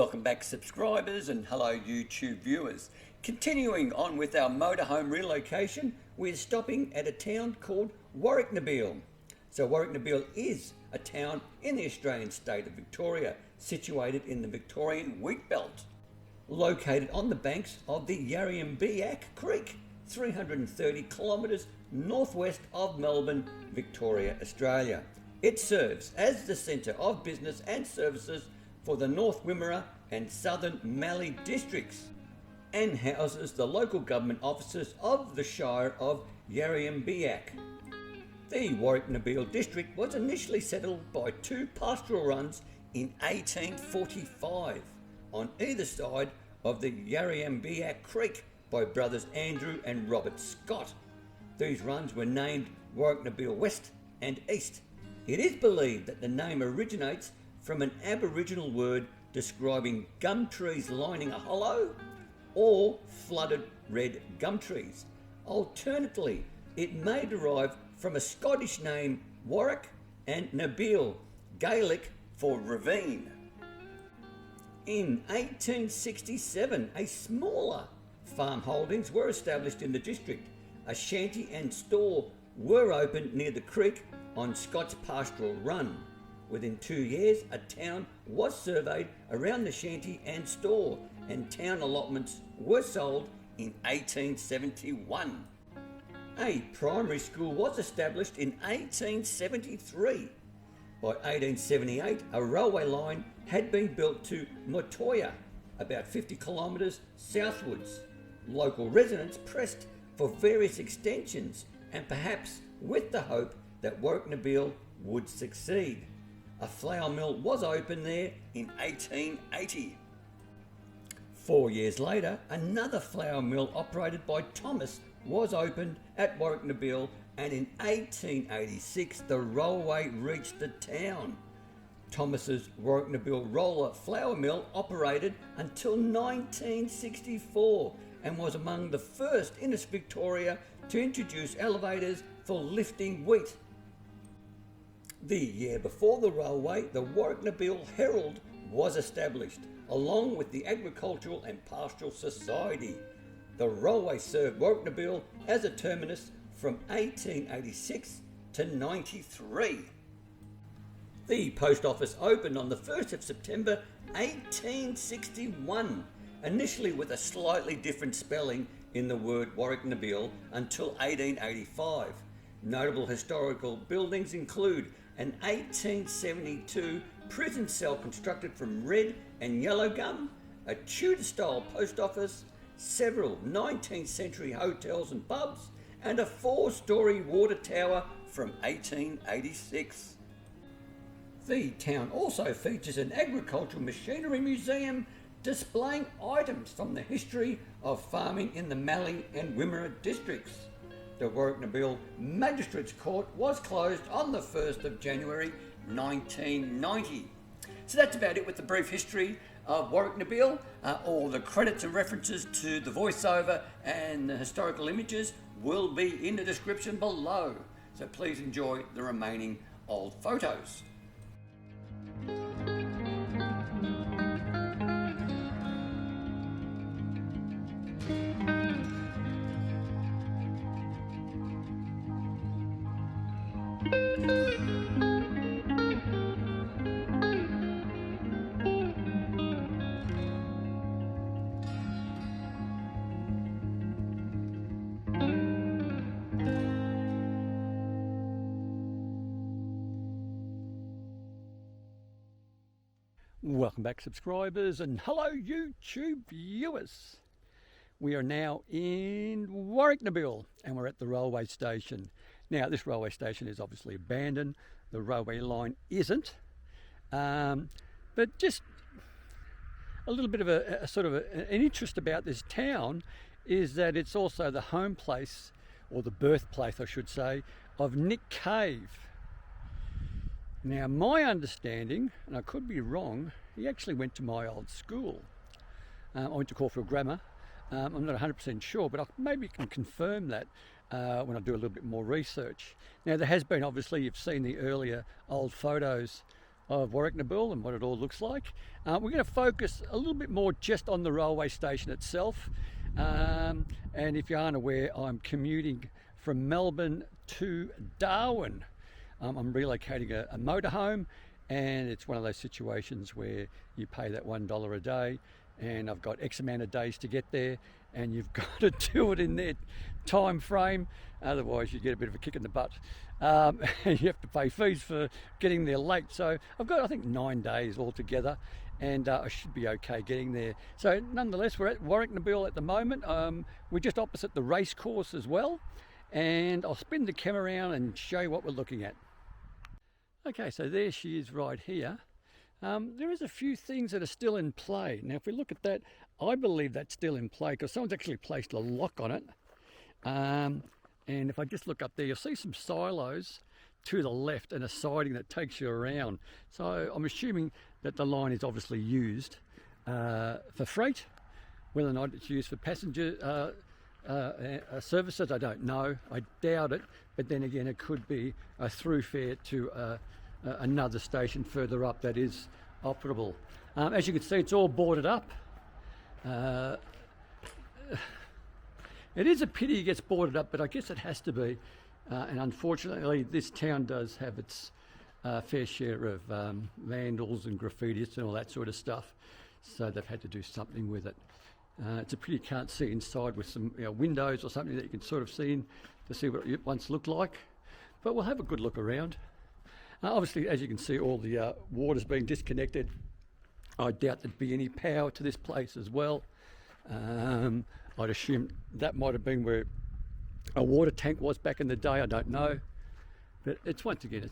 Welcome back subscribers and hello YouTube viewers. Continuing on with our motorhome relocation, we're stopping at a town called Warracknabeal. So Warracknabeal is a town in the Australian state of Victoria, situated in the Victorian wheatbelt, located on the banks of the Yarriambiack Creek, 330 kilometres northwest of Melbourne, Victoria, Australia. It serves as the centre of business and services for the North Wimmera and Southern Mallee districts, and houses the local government offices of the Shire of Yarriambiack. The Warracknabeal district was initially settled by two pastoral runs in 1845 on either side of the Yarriambiack Creek by brothers Andrew and Robert Scott. These runs were named Warracknabeal West and East. It is believed that the name originates from an Aboriginal word describing gum trees lining a hollow or flooded red gum trees. Alternatively, it may derive from a Scottish name Warrack and nabeal, Gaelic for ravine. In 1867, a smaller farm holdings were established in the district. A shanty and store were opened near the creek on Scott's pastoral run. Within 2 years, a town was surveyed around the shanty and store, and town allotments were sold in 1871. A primary school was established in 1873. By 1878, a railway line had been built to Motorhome, about 50 kilometres southwards. Local residents pressed for various extensions, and perhaps with the hope that Warracknabeal would succeed. A flour mill was opened there in 1880. 4 years later, another flour mill operated by Thomas was opened at Warracknabeal, and in 1886 the railway reached the town. Thomas's Warracknabeal roller flour mill operated until 1964 and was among the first in Victoria to introduce elevators for lifting wheat. The year before the railway, the Warracknabeal Herald was established, along with the Agricultural and Pastoral Society. The railway served Warracknabeal as a terminus from 1886 to 93. The post office opened on the 1st of September 1861, initially with a slightly different spelling in the word Warracknabeal until 1885. Notable historical buildings include an 1872 prison cell constructed from red and yellow gum, a Tudor-style post office, several 19th century hotels and pubs, and a 4-storey water tower from 1886. The town also features an agricultural machinery museum displaying items from the history of farming in the Mallee and Wimmera districts. The Warracknabeal Magistrates Court was closed on the 1st of January 1990. So that's about it with the brief history of Warracknabeal. All the credits and references to the voiceover and the historical images will be in the description below. So please enjoy the remaining old photos. Welcome back subscribers and hello YouTube viewers. We are now in Warracknabeal and we're at the railway station. Now this railway station is obviously abandoned, the railway line isn't, but just a little bit of an interest about this town is that it's also the home place, or the birthplace I should say, of Nick Cave. Now my understanding, and I could be wrong, he actually went to my old school. I went to Caulfield Grammar. I'm not 100% sure, but I maybe can confirm that when I do a little bit more research. Now there has been, obviously, you've seen the earlier old photos of Warracknabeal and what it all looks like. We're going to focus a little bit more just on the railway station itself. And if you aren't aware, I'm commuting from Melbourne to Darwin. I'm relocating a motorhome, and it's one of those situations where you pay that $1 a day, and I've got X amount of days to get there, and you've got to do it in their time frame, otherwise you get a bit of a kick in the butt. And you have to pay fees for getting there late. So I've got, I think, 9 days altogether, and I should be okay getting there. So nonetheless, we're at Warracknabeal at the moment. We're just opposite the race course as well, and I'll spin the camera around and show you what we're looking at. Okay, so there she is right here. There is a few things that are still in play. Now, if we look at that, I believe that's still in play because someone's actually placed a lock on it. And if I just look up there, you'll see some silos to the left and a siding that takes you around. So I'm assuming that the line is obviously used for freight. Whether or not it's used for passenger services, I don't know. I doubt it. But then again, it could be a through fare to another station further up that is operable. As you can see, it's all boarded up. It is a pity it gets boarded up, but I guess it has to be. And unfortunately, this town does have its fair share of vandals and graffitis and all that sort of stuff. So they've had to do something with it. It's a pity you can't see inside with some windows or something that you can sort of see in to see what it once looked like. But we'll have a good look around. Obviously, as you can see, all the water's being disconnected. I doubt there'd be any power to this place as well. I'd assume that might have been where a water tank was back in the day. I don't know, but it's once again,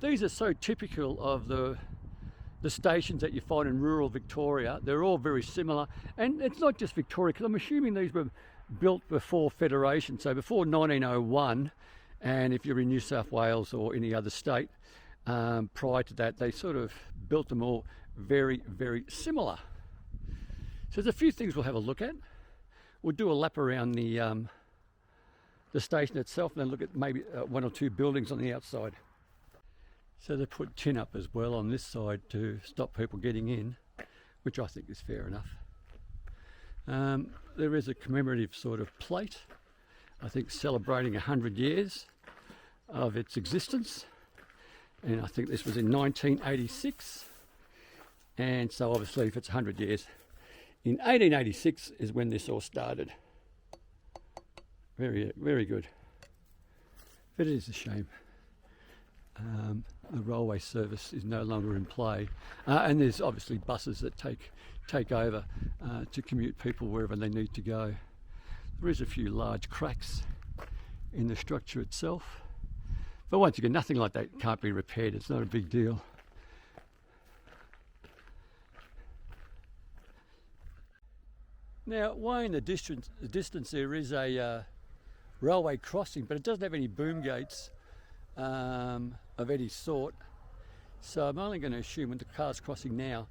these are so typical of the stations that you find in rural Victoria. They're all very similar, and it's not just Victoria, because I'm assuming these were built before Federation, so before 1901. And if you're in New South Wales or any other state, prior to that, they sort of built them all very, very similar. So there's a few things we'll have a look at. We'll do a lap around the station itself, and then look at maybe one or two buildings on the outside. So they put tin up as well on this side to stop people getting in, which I think is fair enough. There is a commemorative sort of plate, I think celebrating 100 years of its existence, and I think this was in 1986, and so obviously if it's 100 years, in 1886 is when this all started. Very, very good. But it is a shame. The railway service is no longer in play, and there's obviously buses that take over to commute people wherever they need to go. There is a few large cracks in the structure itself, but once again, nothing like that can't be repaired. It's not a big deal. Now, way in the distance there is a railway crossing, but it doesn't have any boom gates of any sort. So I'm only going to assume, when the car's crossing now,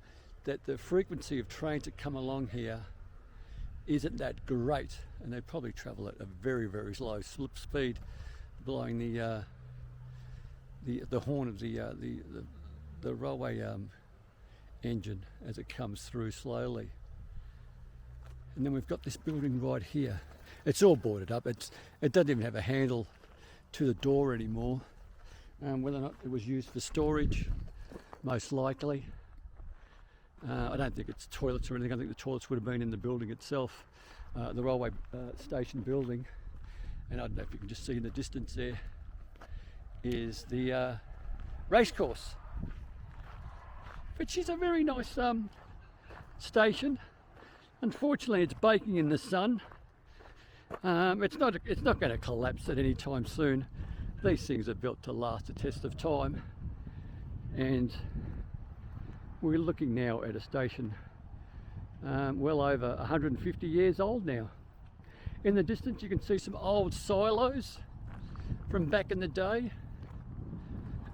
that the frequency of trains that come along here isn't that great, and they probably travel at a very, very slow slip speed, blowing the horn of the railway engine as it comes through slowly. And then we've got this building right here. It's all boarded up. It doesn't even have a handle to the door anymore. Whether or not it was used for storage, most likely. I don't think it's toilets or anything. I think the toilets would have been in the building itself, the railway station building. And I don't know if you can just see in the distance there is the racecourse, which is a very nice station. Unfortunately, it's baking in the sun. It's not going to collapse at any time soon. These things are built to last a test of time, and we're looking now at a station well over 150 years old now. In the distance you can see some old silos from back in the day,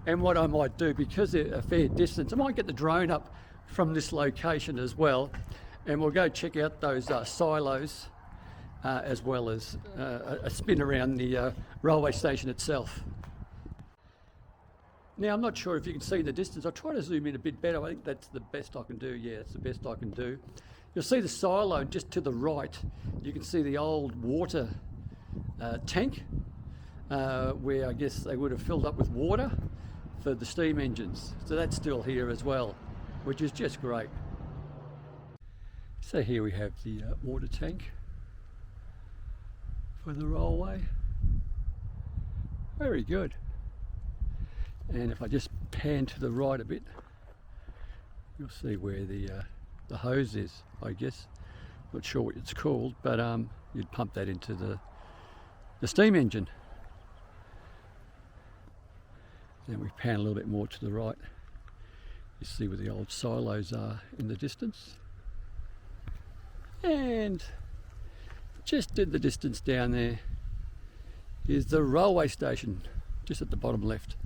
and what I might do, because they're a fair distance, I might get the drone up from this location as well, and we'll go check out those silos as well as a spin around the railway station itself. Now, I'm not sure if you can see the distance. I'll try to zoom in a bit better. I think that's the best I can do. Yeah, that's the best I can do. You'll see the silo just to the right. You can see the old water tank where I guess they would have filled up with water for the steam engines. So that's still here as well, which is just great. So here we have the water tank for the railway. Very good. And if I just pan to the right a bit, you'll see where the hose is, I guess. Not sure what it's called, but you'd pump that into the steam engine. Then we pan a little bit more to the right. You see where the old silos are in the distance. And just in the distance down there is the railway station, just at the bottom left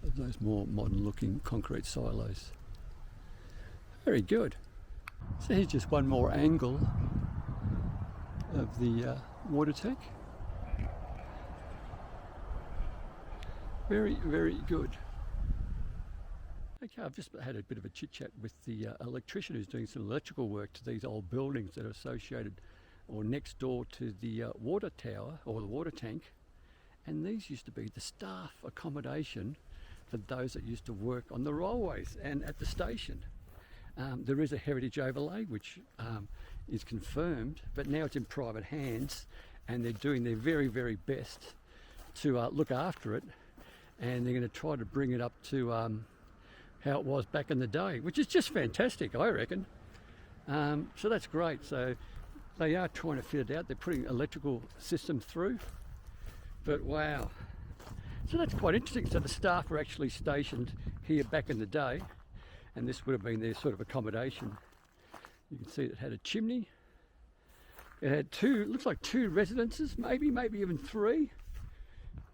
of those more modern looking concrete silos. Very good. So here's just one more angle of the water tank. Very, very good. Okay, I've just had a bit of a chit chat with the electrician who's doing some electrical work to these old buildings that are associated or next door to the water tower or the water tank. And these used to be the staff accommodation for those that used to work on the railways and at the station. There is a heritage overlay which is confirmed, but now it's in private hands and they're doing their very, very best to look after it, and they're going to try to bring it up to how it was back in the day, which is just fantastic, I reckon. So that's great. So they are trying to fit it out. They're putting electrical system through, but wow. So that's quite interesting. So the staff were actually stationed here back in the day, and this would have been their sort of accommodation. You can see it had a chimney. It had looks like two residences, maybe even three.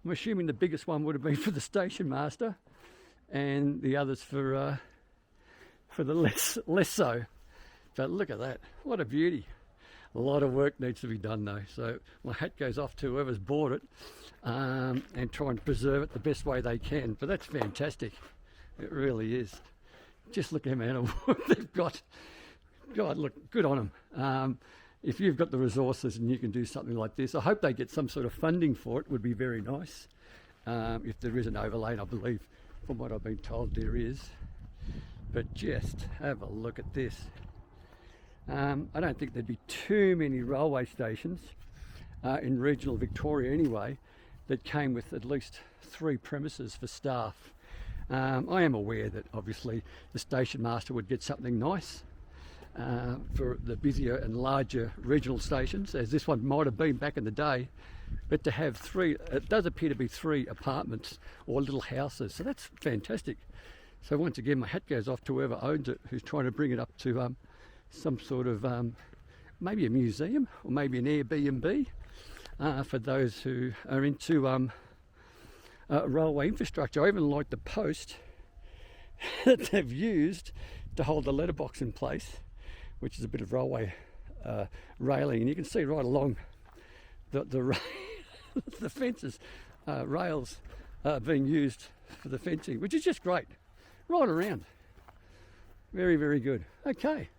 I'm assuming the biggest one would have been for the station master, and the others for the less so. But look at that, what a beauty. A lot of work needs to be done though, so my hat goes off to whoever's bought it and try and preserve it the best way they can. But that's fantastic, it really is. Just look at the amount of work they've got. God, look, good on them. If you've got the resources and you can do something like this, I hope they get some sort of funding for it. Would be very nice. If there is an overlay, and I believe from what I've been told there is. But just have a look at this. I don't think there'd be too many railway stations in regional Victoria anyway that came with at least 3 premises for staff. I am aware that obviously the station master would get something nice for the busier and larger regional stations, as this one might have been back in the day, but to have 3, it does appear to be 3 apartments or little houses, so that's fantastic. So once again, my hat goes off to whoever owns it, who's trying to bring it up to some sort of maybe a museum or maybe an Airbnb for those who are into railway infrastructure. I even like the post that they've used to hold the letterbox in place, which is a bit of railway railing, and you can see right along the fences, rails being used for the fencing, which is just great, right around. Very, very good. Okay.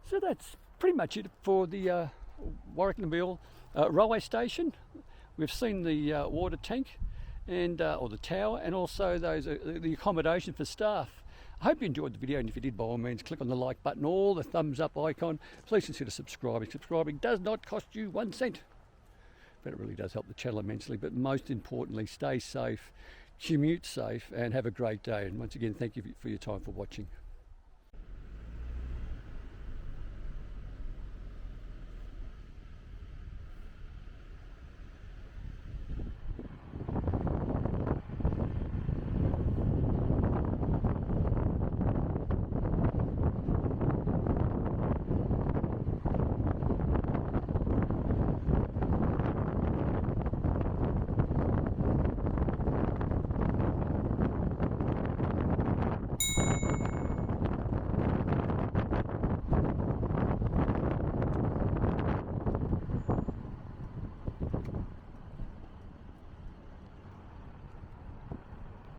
So that's pretty much it for the Warracknabeal railway station. We've seen the water tank and or the tower, and also those the accommodation for staff. I hope you enjoyed the video, and if you did, by all means click on the like button or the thumbs up icon. Please consider subscribing. Subscribing does not cost you 1 cent, but it really does help the channel immensely. But most importantly, stay safe, commute safe, and have a great day. And once again, thank you for your time for watching.